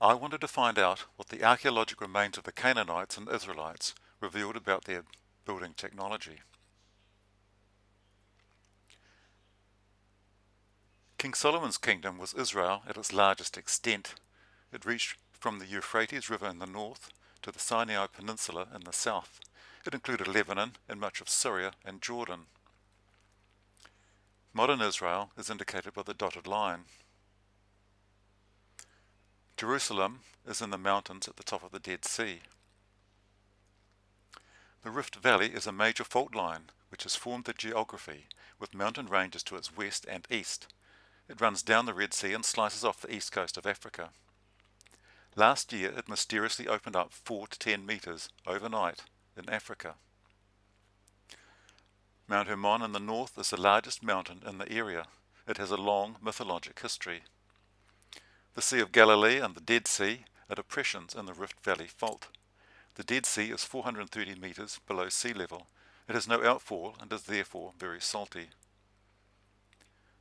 I wanted to find out what the archaeologic remains of the Canaanites and Israelites revealed about their building technology. King Solomon's kingdom was Israel at its largest extent. It reached from the Euphrates River in the north to the Sinai Peninsula in the south. It included Lebanon and much of Syria and Jordan. Modern Israel is indicated by the dotted line. Jerusalem is in the mountains at the top of the Dead Sea. The Rift Valley is a major fault line which has formed the geography, with mountain ranges to its west and east. It runs down the Red Sea and slices off the east coast of Africa. Last year it mysteriously opened up 4 to 10 meters overnight in Africa. Mount Hermon in the north is the largest mountain in the area. It has a long mythologic history. The Sea of Galilee and the Dead Sea are depressions in the Rift Valley Fault. The Dead Sea is 430 meters below sea level. It has no outfall and is therefore very salty.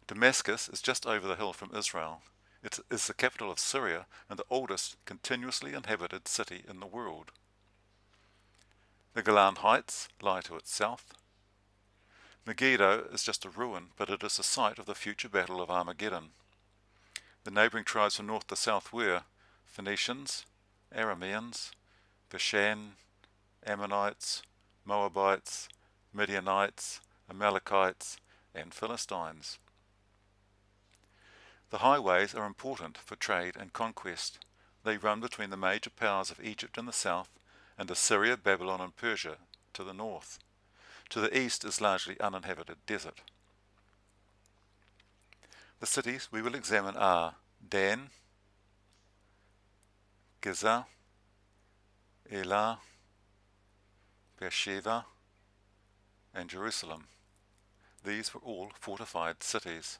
Damascus is just over the hill from Israel. It is the capital of Syria and the oldest continuously inhabited city in the world. The Golan Heights lie to its south. Megiddo is just a ruin, but it is the site of the future Battle of Armageddon. The neighbouring tribes from north to south were Phoenicians, Arameans, Bashan, Ammonites, Moabites, Midianites, Amalekites, and Philistines. The highways are important for trade and conquest. They run between the major powers of Egypt in the south and Assyria, Babylon and Persia to the north. To the east is largely uninhabited desert. The cities we will examine are Dan, Giza, Elah, Beersheba, and Jerusalem. These were all fortified cities.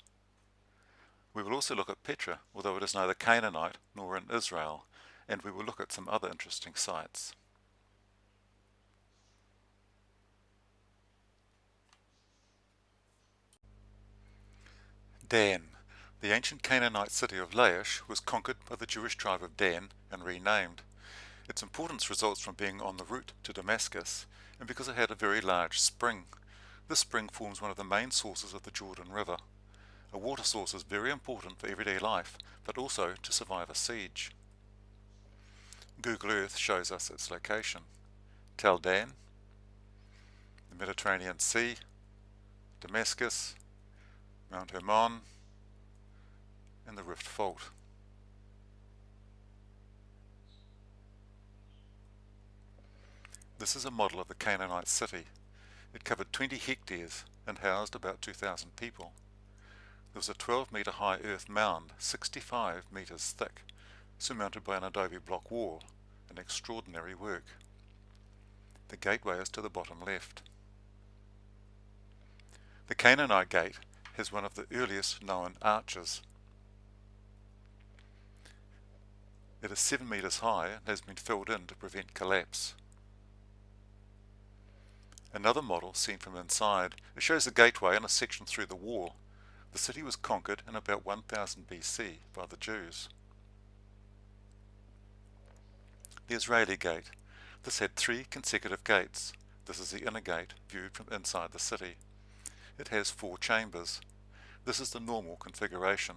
We will also look at Petra, although it is neither Canaanite nor in Israel, and we will look at some other interesting sites. Dan. The ancient Canaanite city of Laish was conquered by the Jewish tribe of Dan and renamed. Its importance results from being on the route to Damascus and because it had a very large spring. This spring forms one of the main sources of the Jordan River. A water source is very important for everyday life, but also to survive a siege. Google Earth shows us its location. Tel Dan, the Mediterranean Sea, Damascus, Mount Hermon, and the Rift Fault. This is a model of the Canaanite city. It covered 20 hectares and housed about 2,000 people. There was a 12-metre high earth mound, 65 metres thick, surmounted by an adobe block wall, an extraordinary work. The gateway is to the bottom left. The Canaanite gate has one of the earliest known arches. It is 7 metres high and has been filled in to prevent collapse. Another model seen from inside, it shows the gateway and a section through the wall. The city was conquered in about 1000 BC by the Jews. The Israeli gate. This had 3 consecutive gates. This is the inner gate viewed from inside the city. It has 4 chambers. This is the normal configuration.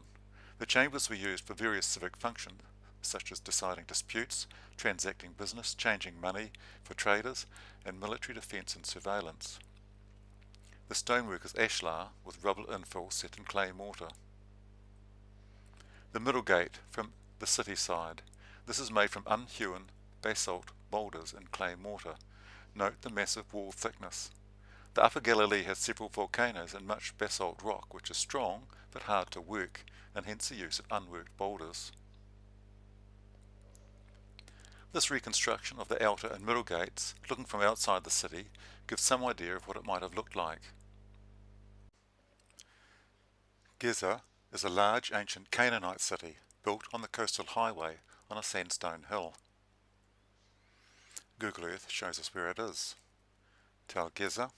The chambers were used for various civic functions, such as deciding disputes, transacting business, changing money for traders, and military defence and surveillance. The stonework is ashlar with rubble infill set in clay mortar. The middle gate from the city side. This is made from unhewn basalt boulders in clay mortar. Note the massive wall thickness. The Upper Galilee has several volcanoes and much basalt rock, which is strong but hard to work, and hence the use of unworked boulders. This reconstruction of the outer and middle gates, looking from outside the city, gives some idea of what it might have looked like. Giza is a large ancient Canaanite city built on the coastal highway on a sandstone hill. Google Earth shows us where it is. Tel Giza,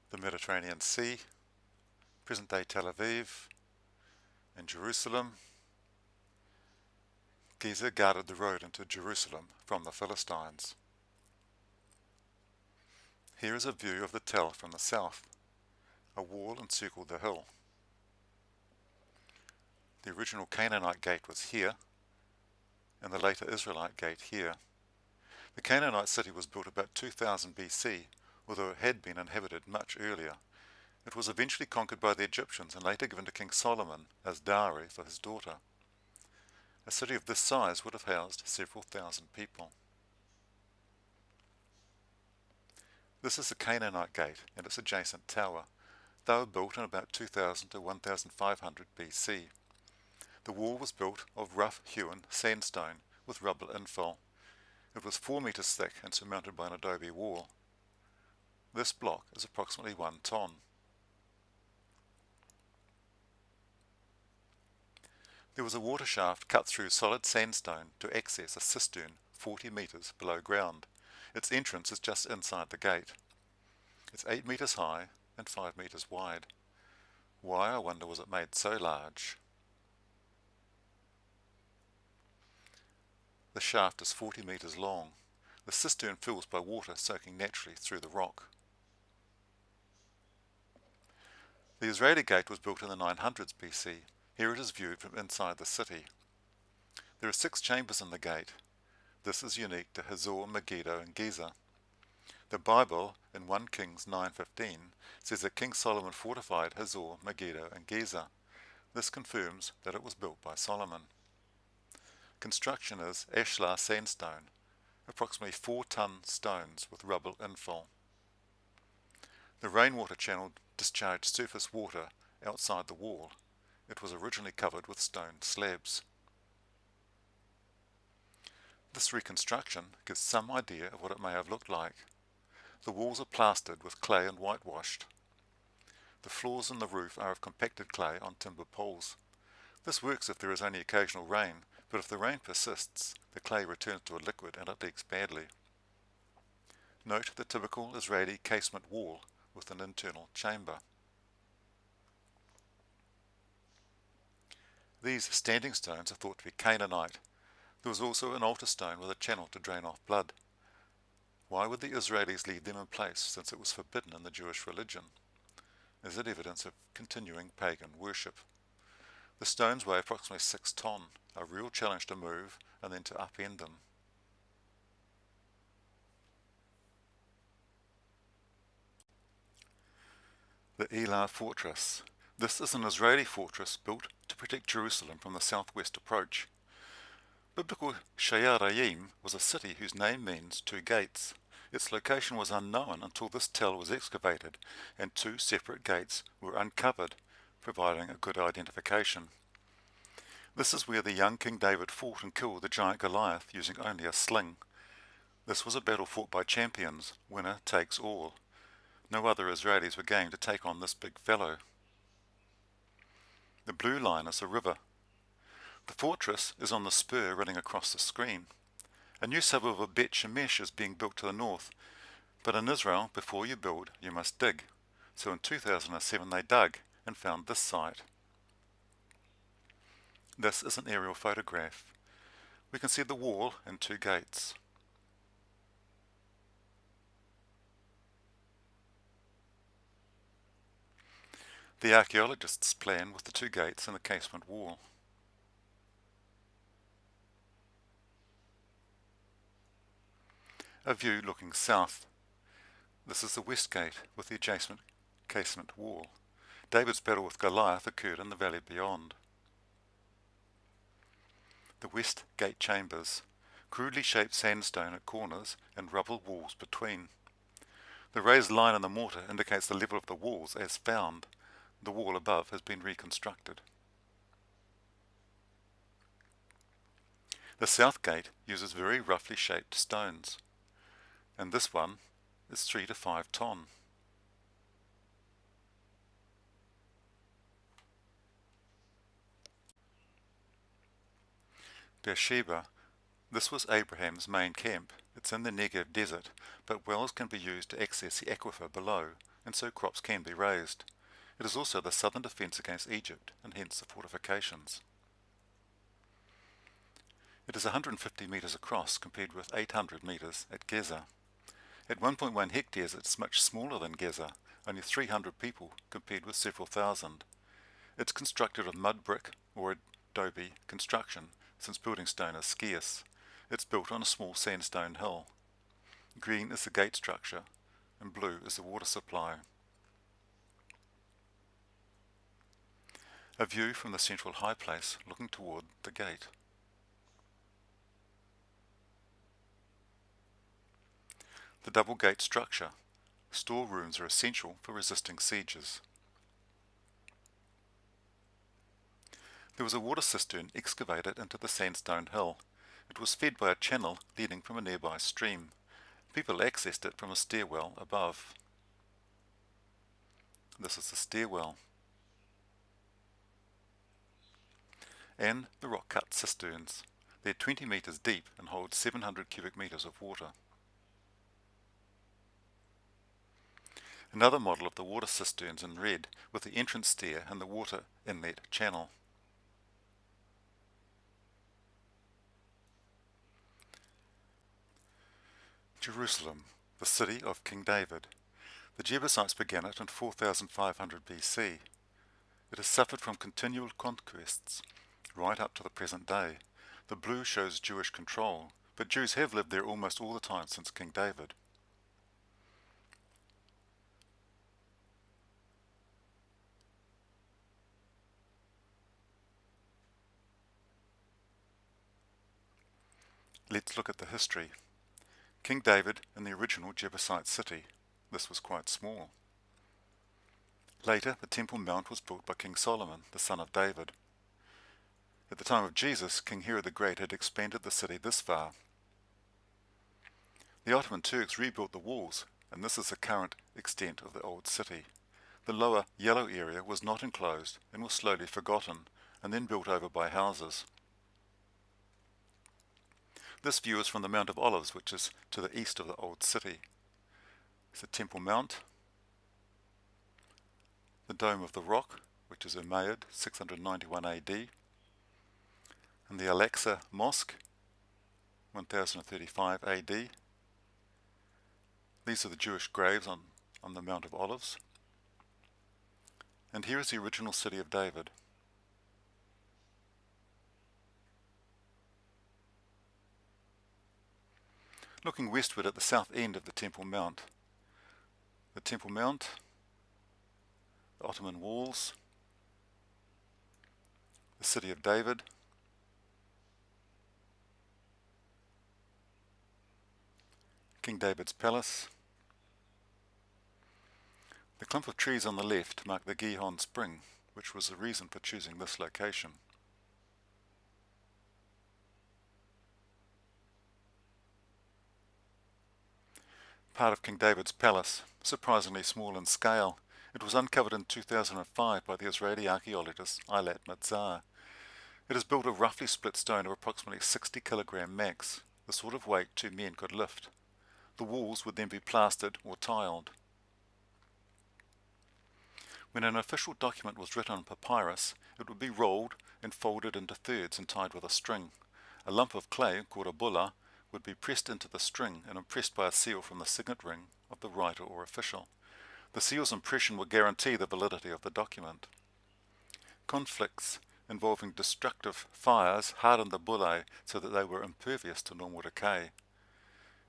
the Mediterranean Sea, present-day Tel Aviv, and Jerusalem, Gezer guarded the road into Jerusalem from the Philistines. Here is a view of the tell from the south. A wall encircled the hill. The original Canaanite gate was here, and the later Israelite gate here. The Canaanite city was built about 2000 BC, although it had been inhabited much earlier. It was eventually conquered by the Egyptians and later given to King Solomon as dowry for his daughter. A city of this size would have housed several thousand people. This is the Canaanite gate and its adjacent tower. They were built in about 2000 to 1500 BC. The wall was built of rough-hewn sandstone with rubble infill. It was 4 meters thick and surmounted by an adobe wall. This block is approximately 1 ton. There was a water shaft cut through solid sandstone to access a cistern 40 meters below ground. Its entrance is just inside the gate. It's 8 meters high and 5 meters wide. Why, I wonder, was it made so large? The shaft is 40 meters long. The cistern fills by water soaking naturally through the rock. The Israeli gate was built in the 900s BC. Here it is viewed from inside the city. There are 6 chambers in the gate. This is unique to Hazor, Megiddo and Gezer. The Bible in 1 Kings 9:15 says that King Solomon fortified Hazor, Megiddo and Gezer. This confirms that it was built by Solomon. Construction is ashlar sandstone, approximately 4-ton stones with rubble infill. The rainwater channel discharged surface water outside the wall. It was originally covered with stone slabs. This reconstruction gives some idea of what it may have looked like. The walls are plastered with clay and whitewashed. The floors and the roof are of compacted clay on timber poles. This works if there is only occasional rain, but if the rain persists, the clay returns to a liquid and it leaks badly. Note the typical Israeli casement wall with an internal chamber. These standing stones are thought to be Canaanite. There was also an altar stone with a channel to drain off blood. Why would the Israelis leave them in place since it was forbidden in the Jewish religion? Is it evidence of continuing pagan worship? The stones weigh approximately 6 ton, a real challenge to move and then to upend them. The Elah Fortress. This is an Israeli fortress built to protect Jerusalem from the southwest approach. Biblical Sha'arayim was a city whose name means 2 gates. Its location was unknown until this tell was excavated and 2 separate gates were uncovered, providing a good identification. This is where the young King David fought and killed the giant Goliath using only a sling. This was a battle fought by champions. Winner takes all. No other Israelis were game to take on this big fellow. The blue line is a river. The fortress is on the spur running across the screen. A new suburb of Bet Shemesh is being built to the north, but in Israel, before you build, you must dig. So in 2007 they dug and found this site. This is an aerial photograph. We can see the wall and 2 gates. The archaeologists plan with the 2 gates and the casement wall. A view looking south. This is the west gate with the adjacent casement wall. David's battle with Goliath occurred in the valley beyond. The west gate chambers, crudely shaped sandstone at corners and rubble walls between. The raised line in the mortar indicates the level of the walls as found. The wall above has been reconstructed. The south gate uses very roughly shaped stones, and this one is 3 to 5 ton. Beersheba. This was Abraham's main camp. It's in the Negev desert, but wells can be used to access the aquifer below, and so crops can be raised. It is also the southern defence against Egypt, and hence the fortifications. It is 150 metres across compared with 800 metres at Gezer. At 1.1 hectares it's much smaller than Gezer, only 300 people compared with several thousand. It's constructed of mud brick or adobe construction, since building stone is scarce. It's built on a small sandstone hill. Green is the gate structure, and blue is the water supply. A view from the central high place looking toward the gate. The double gate structure. Storerooms are essential for resisting sieges. There was a water cistern excavated into the sandstone hill. It was fed by a channel leading from a nearby stream. People accessed it from a stairwell above. This is the stairwell. And the rock-cut cisterns. They're 20 metres deep and hold 700 cubic metres of water. Another model of the water cisterns in red, with the entrance stair and the water inlet channel. Jerusalem, the city of King David. The Jebusites began it in 4500 BC. It has suffered from continual conquests right up to the present day. The blue shows Jewish control, but Jews have lived there almost all the time since King David. Let's look at the history. King David in the original Jebusite city. This was quite small. Later, the Temple Mount was built by King Solomon, the son of David. At the time of Jesus, King Herod the Great had expanded the city this far. The Ottoman Turks rebuilt the walls, and this is the current extent of the old city. The lower yellow area was not enclosed and was slowly forgotten, and then built over by houses. This view is from the Mount of Olives, which is to the east of the old city. It's the Temple Mount, the Dome of the Rock, which is Umayyad, 691 AD, and the Al-Aqsa Mosque, 1035 AD. These are the Jewish graves on the Mount of Olives. And here is the original city of David. Looking westward at the south end of the Temple Mount. The Temple Mount, the Ottoman walls, the city of David, King David's palace. The clump of trees on the left mark the Gihon Spring, which was the reason for choosing this location. Part of King David's palace, surprisingly small in scale. It was uncovered in 2005 by the Israeli archaeologist Eilat Matzar. It is built of roughly split stone of approximately 60 kilogram max, the sort of weight 2 men could lift. The walls would then be plastered or tiled. When an official document was written on papyrus, it would be rolled and folded into thirds and tied with a string. A lump of clay, called a bulla, would be pressed into the string and impressed by a seal from the signet ring of the writer or official. The seal's impression would guarantee the validity of the document. Conflicts involving destructive fires hardened the bullae so that they were impervious to normal decay.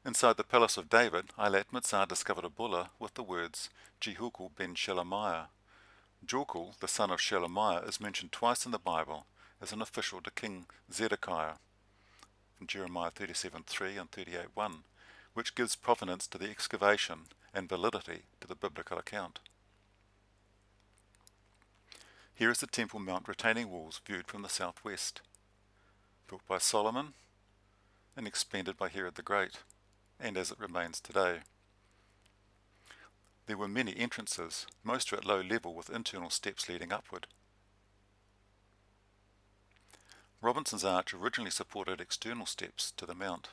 Inside the palace of David, Eilat Matzar discovered a bulla with the words Jehukal ben Shelemiah. Jokul, the son of Shelemiah, is mentioned twice in the Bible as an official to King Zedekiah, from Jeremiah 37:3 and 38:1, which gives provenance to the excavation and validity to the biblical account. Here is the Temple Mount retaining walls viewed from the southwest, built by Solomon and expanded by Herod the Great, and as it remains today. There were many entrances, most are at low level with internal steps leading upward. Robinson's Arch originally supported external steps to the mount.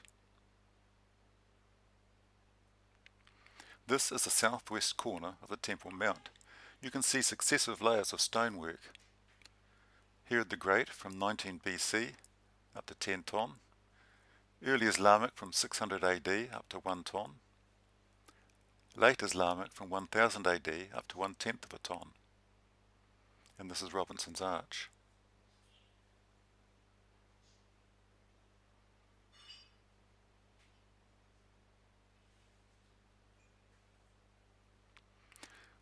This is the southwest corner of the Temple Mount. You can see successive layers of stonework. Herod the Great from 19 BC up to 10 Ton, Early Islamic from 600 AD up to 1 ton. Late Islamic from 1000 AD up to 1/10 of a ton. And this is Robinson's Arch.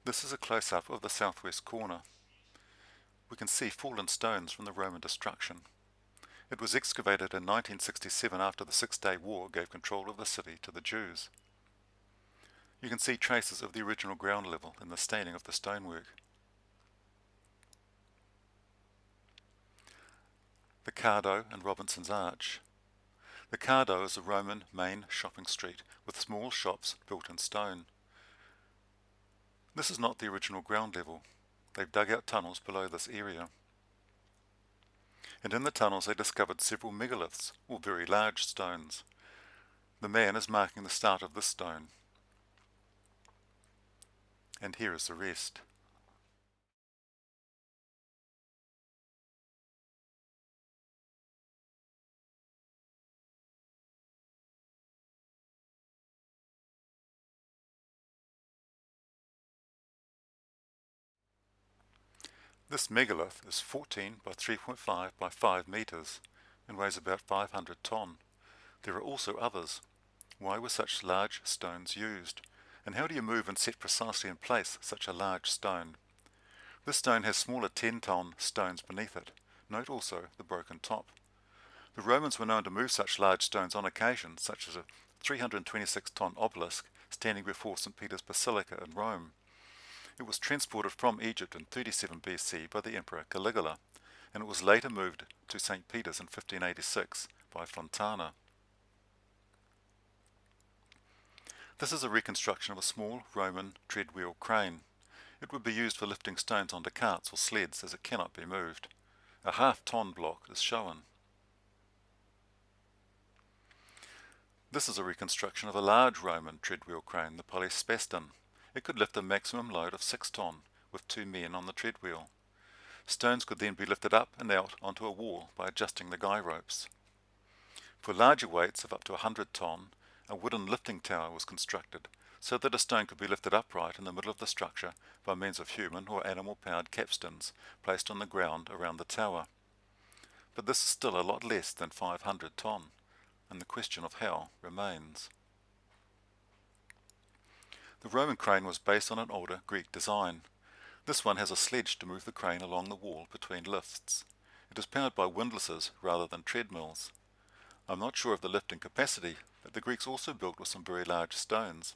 This is a close-up of the southwest corner. We can see fallen stones from the Roman destruction. It was excavated in 1967 after the Six-Day War gave control of the city to the Jews. You can see traces of the original ground level in the staining of the stonework. The Cardo and Robinson's Arch. The Cardo is a Roman main shopping street with small shops built in stone. This is not the original ground level. They've dug out tunnels below this area. And in the tunnels they discovered several megaliths, or very large stones. The man is marking the start of this stone. And here is the rest. This megalith is 14 by 3.5 by 5 meters and weighs about 500 ton. There are also others. Why were such large stones used? And how do you move and set precisely in place such a large stone? This stone has smaller 10-ton stones beneath it. Note also the broken top. The Romans were known to move such large stones on occasion, such as a 326-ton obelisk standing before St. Peter's Basilica in Rome. It was transported from Egypt in 37 BC by the Emperor Caligula, and it was later moved to St. Peter's in 1586 by Fontana. This is a reconstruction of a small Roman treadwheel crane. It would be used for lifting stones onto carts or sleds as it cannot be moved. A half-ton block is shown. This is a reconstruction of a large Roman treadwheel crane, the polyspaston. It could lift a maximum load of 6 ton with 2 men on the treadwheel. Stones could then be lifted up and out onto a wall by adjusting the guy ropes. For larger weights of up to 100 ton, a wooden lifting tower was constructed so that a stone could be lifted upright in the middle of the structure by means of human or animal-powered capstans placed on the ground around the tower. But this is still a lot less than 500 ton, and the question of how remains. The Roman crane was based on an older Greek design. This one has a sledge to move the crane along the wall between lifts. It is powered by windlasses rather than treadmills. I'm not sure of the lifting capacity, but the Greeks also built with some very large stones,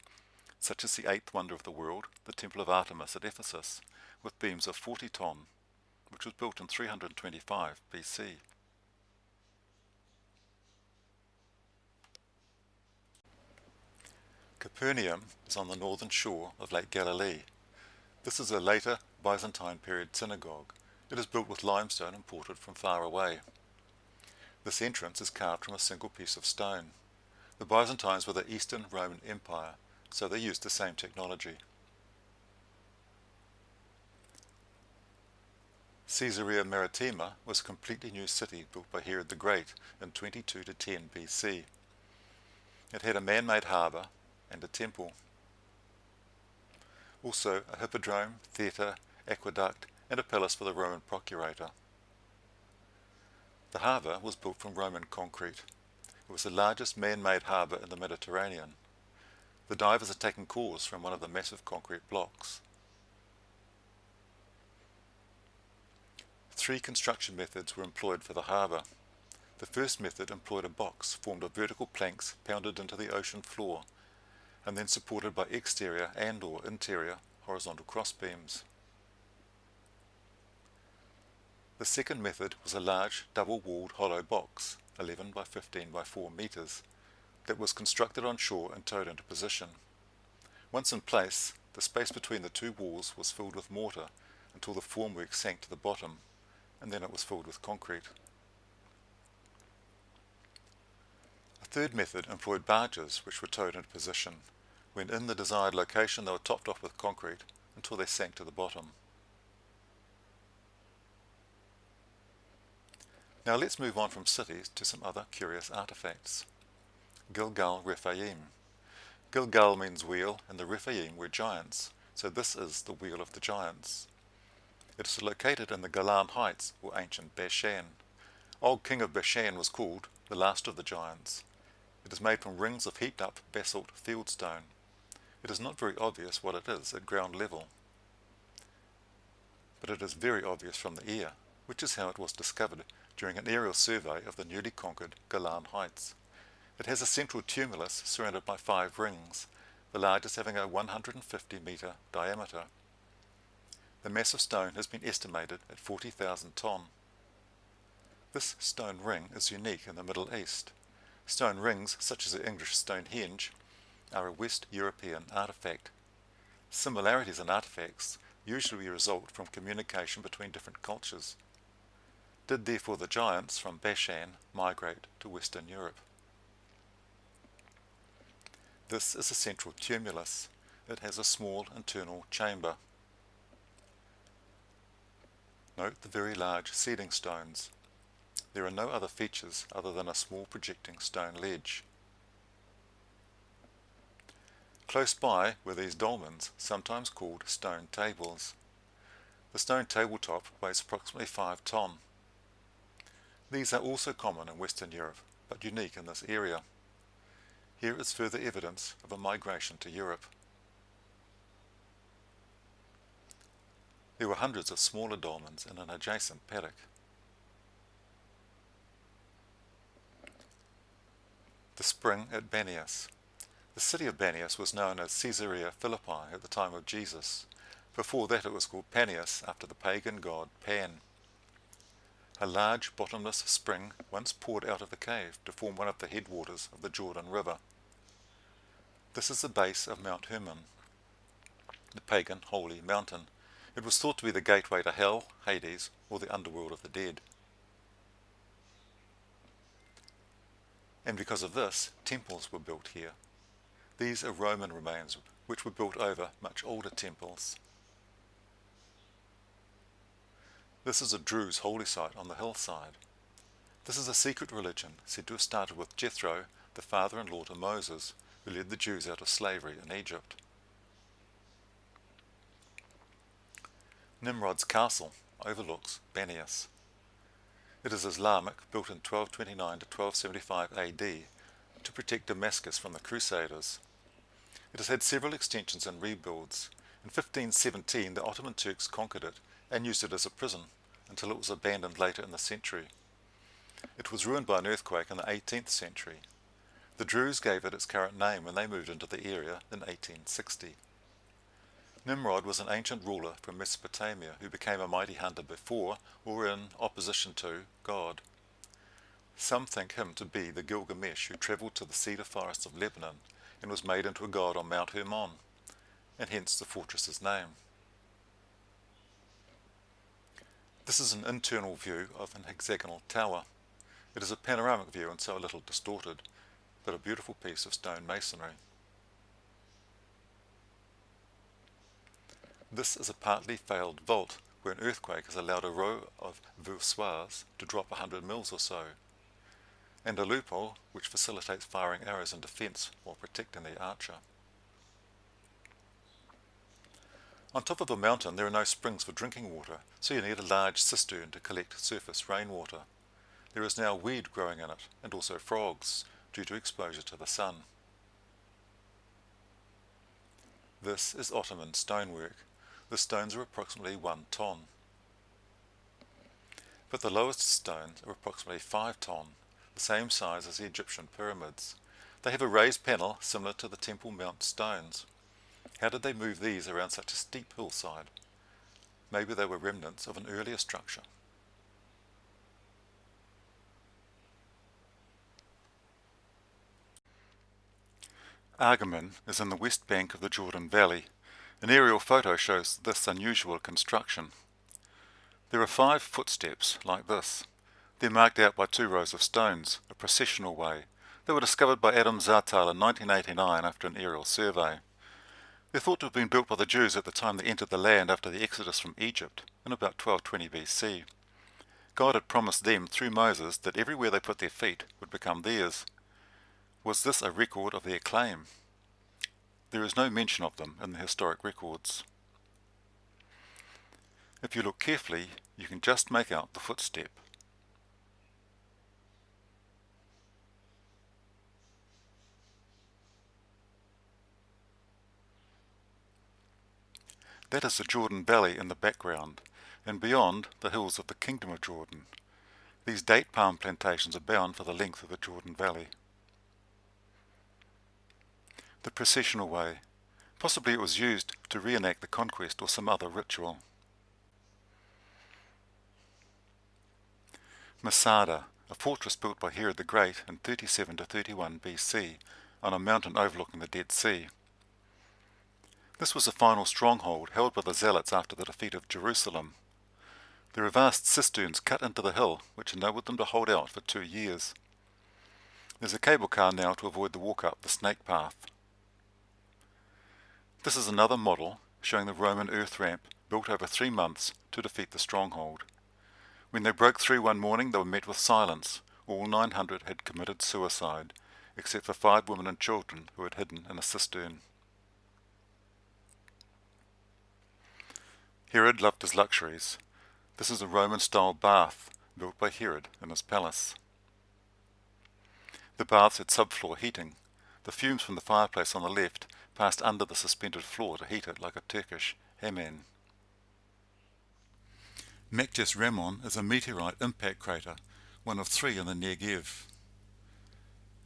such as the eighth wonder of the world, the Temple of Artemis at Ephesus, with beams of 40 ton, which was built in 325 BC. Capernaum is on the northern shore of Lake Galilee. This is a later Byzantine period synagogue. It is built with limestone imported from far away. This entrance is carved from a single piece of stone. The Byzantines were the Eastern Roman Empire, so they used the same technology. Caesarea Maritima was a completely new city built by Herod the Great in 22 to 10 BC. It had a man-made harbour and a temple. Also a hippodrome, theatre, aqueduct, and a palace for the Roman procurator. The harbour was built from Roman concrete. It was the largest man-made harbour in the Mediterranean. The divers had taken cores from one of the massive concrete blocks. 3 construction methods were employed for the harbour. The first method employed a box formed of vertical planks pounded into the ocean floor and then supported by exterior and/or interior horizontal crossbeams. The second method was a large double-walled hollow box, 11 by 15 by 4 meters, that was constructed on shore and towed into position. Once in place, the space between the 2 walls was filled with mortar until the formwork sank to the bottom, and then it was filled with concrete. A third method employed barges which were towed into position. When in the desired location, they were topped off with concrete until they sank to the bottom. Now let's move on from cities to some other curious artifacts. Gilgal-Rephaim. Gilgal means wheel, and the Rephaim were giants, so this is the Wheel of the Giants. It is located in the Golan Heights, or ancient Bashan. Og, king of Bashan, was called the last of the giants. It is made from rings of heaped-up basalt fieldstone. It is not very obvious what it is at ground level, but it is very obvious from the air, which is how it was discovered during an aerial survey of the newly conquered Golan Heights. It has a central tumulus surrounded by 5 rings, the largest having a 150-metre diameter. The mass of stone has been estimated at 40,000 tonne. This stone ring is unique in the Middle East. Stone rings, such as the English Stonehenge, are a West European artefact. Similarities in artefacts usually result from communication between different cultures. Did therefore the giants from Bashan migrate to Western Europe? This is a central tumulus. It has a small internal chamber. Note the very large seeding stones. There are no other features other than a small projecting stone ledge. Close by were these dolmens, sometimes called stone tables. The stone tabletop weighs approximately 5 tonne. These are also common in Western Europe, but unique in this area. Here is further evidence of a migration to Europe. There were hundreds of smaller dolmens in an adjacent paddock. The spring at Banias. The city of Banias was known as Caesarea Philippi at the time of Jesus. Before that it was called Panias after the pagan god Pan. A large bottomless spring once poured out of the cave to form one of the headwaters of the Jordan River. This is the base of Mount Hermon, the pagan holy mountain. It was thought to be the gateway to hell, Hades, or the underworld of the dead. And because of this, temples were built here. These are Roman remains, which were built over much older temples. This is a Druze holy site on the hillside. This is a secret religion said to have started with Jethro, the father-in-law to Moses, who led the Jews out of slavery in Egypt. Nimrod's castle overlooks Banias. It is Islamic, built in 1229 to 1275 AD to protect Damascus from the Crusaders. It has had several extensions and rebuilds. In 1517 the Ottoman Turks conquered it and used it as a prison until it was abandoned later in the century. It was ruined by an earthquake in the 18th century. The Druze gave it its current name when they moved into the area in 1860. Nimrod was an ancient ruler from Mesopotamia who became a mighty hunter before, or in opposition to, God. Some think him to be the Gilgamesh who travelled to the cedar forests of Lebanon and was made into a god on Mount Hermon, and hence the fortress's name. This is an internal view of an hexagonal tower. It is a panoramic view and so a little distorted, but a beautiful piece of stone masonry. This is a partly failed vault where an earthquake has allowed a row of voussoirs to drop 100 mils or so, and a loophole which facilitates firing arrows in defence while protecting the archer. On top of a mountain there are no springs for drinking water, so you need a large cistern to collect surface rainwater. There is now weed growing in it, and also frogs, due to exposure to the sun. This is Ottoman stonework. The stones are approximately 1 tonne. But the lowest stones are approximately 5 tonne, the same size as the Egyptian pyramids. They have a raised panel similar to the Temple Mount stones. How did they move these around such a steep hillside? Maybe they were remnants of an earlier structure. Argamin is in the west bank of the Jordan Valley. An aerial photo shows this unusual construction. There are 5 footsteps like this. They're marked out by 2 rows of stones, a processional way. They were discovered by Adam Zartal in 1989 after an aerial survey. They're thought to have been built by the Jews at the time they entered the land after the exodus from Egypt, in about 1220 BC. God had promised them through Moses that everywhere they put their feet would become theirs. Was this a record of their claim? There is no mention of them in the historic records. If you look carefully, you can just make out the footstep. That is the Jordan Valley in the background, and beyond, the hills of the Kingdom of Jordan. These date palm plantations abound for the length of the Jordan Valley. The processional way. Possibly it was used to reenact the conquest or some other ritual. Masada, a fortress built by Herod the Great in 37 to 31 BC on a mountain overlooking the Dead Sea. This was the final stronghold held by the Zealots after the defeat of Jerusalem. There are vast cisterns cut into the hill which enabled them to hold out for 2 years. There's a cable car now to avoid the walk up the snake path. This is another model showing the Roman earth ramp built over 3 months to defeat the stronghold. When they broke through one morning, they were met with silence. All 900 had committed suicide, except for 5 women and children who had hidden in a cistern. Herod loved his luxuries. This is a Roman-style bath built by Herod in his palace. The baths had subfloor heating. The fumes from the fireplace on the left passed under the suspended floor to heat it like a Turkish hamam. Maktes Ramon is a meteorite impact crater, one of 3 in the Negev.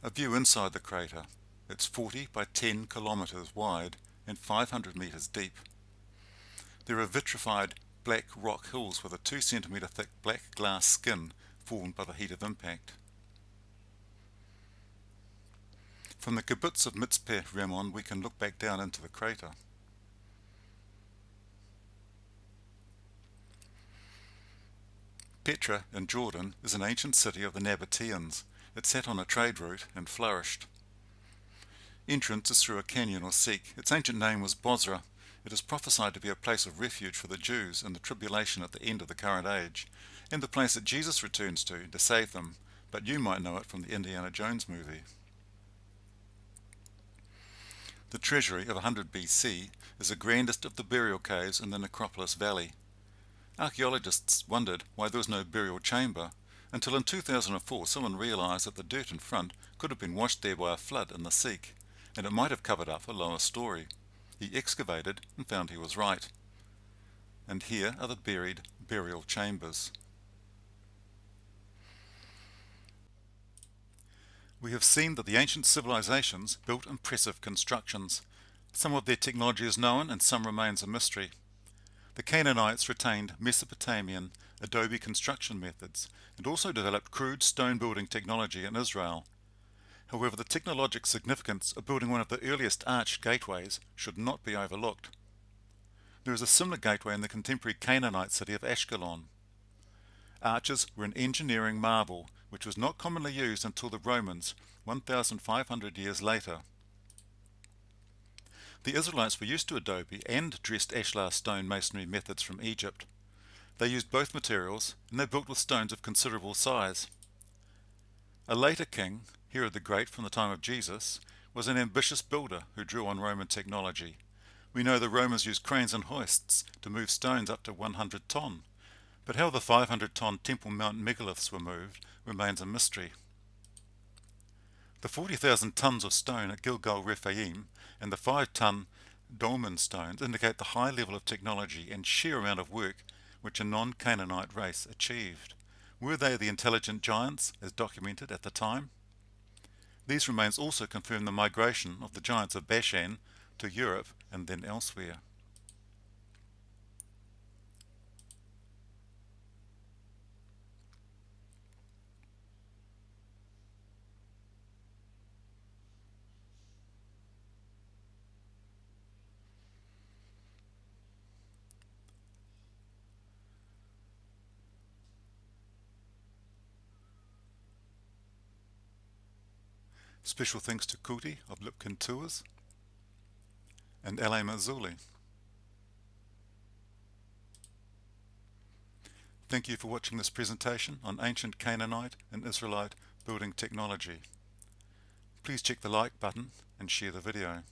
A view inside the crater. It's 40 by 10 kilometers wide and 500 meters deep. There are vitrified black rock hills with a 2 centimeter thick black glass skin formed by the heat of impact. From the kibbutz of Mitzpeh Ramon we can look back down into the crater. Petra in Jordan is an ancient city of the Nabateans. It sat on a trade route and flourished. Entrance is through a canyon or seek. Its ancient name was Bozrah. It is prophesied to be a place of refuge for the Jews in the tribulation at the end of the current age, and the place that Jesus returns to save them, but you might know it from the Indiana Jones movie. The treasury of 100 BC is the grandest of the burial caves in the Necropolis Valley. Archaeologists wondered why there was no burial chamber, until in 2004 someone realized that the dirt in front could have been washed there by a flood in the Sikh, and it might have covered up a lower story. He excavated and found he was right. And here are the buried burial chambers. We have seen that the ancient civilizations built impressive constructions. Some of their technology is known and some remains a mystery. The Canaanites retained Mesopotamian adobe construction methods and also developed crude stone building technology in Israel. However, the technologic significance of building one of the earliest arched gateways should not be overlooked. There is a similar gateway in the contemporary Canaanite city of Ashkelon. Arches were an engineering marvel which was not commonly used until the Romans 1,500 years later. The Israelites were used to adobe and dressed ashlar stone masonry methods from Egypt. They used both materials and they built with stones of considerable size. A later king, Herod the Great from the time of Jesus, was an ambitious builder who drew on Roman technology. We know the Romans used cranes and hoists to move stones up to 100 ton, but how the 500-ton Temple Mount megaliths were moved remains a mystery. The 40,000 tons of stone at Gilgal Rephaim and the 5-ton dolmen stones indicate the high level of technology and sheer amount of work which a non-Canaanite race achieved. Were they the intelligent giants as documented at the time? These remains also confirm the migration of the giants of Bashan to Europe and then elsewhere. Special thanks to Kuti of Lipkin Tours and L.A. Mazzuli. Thank you for watching this presentation on ancient Canaanite and Israelite building technology. Please check the like button and share the video.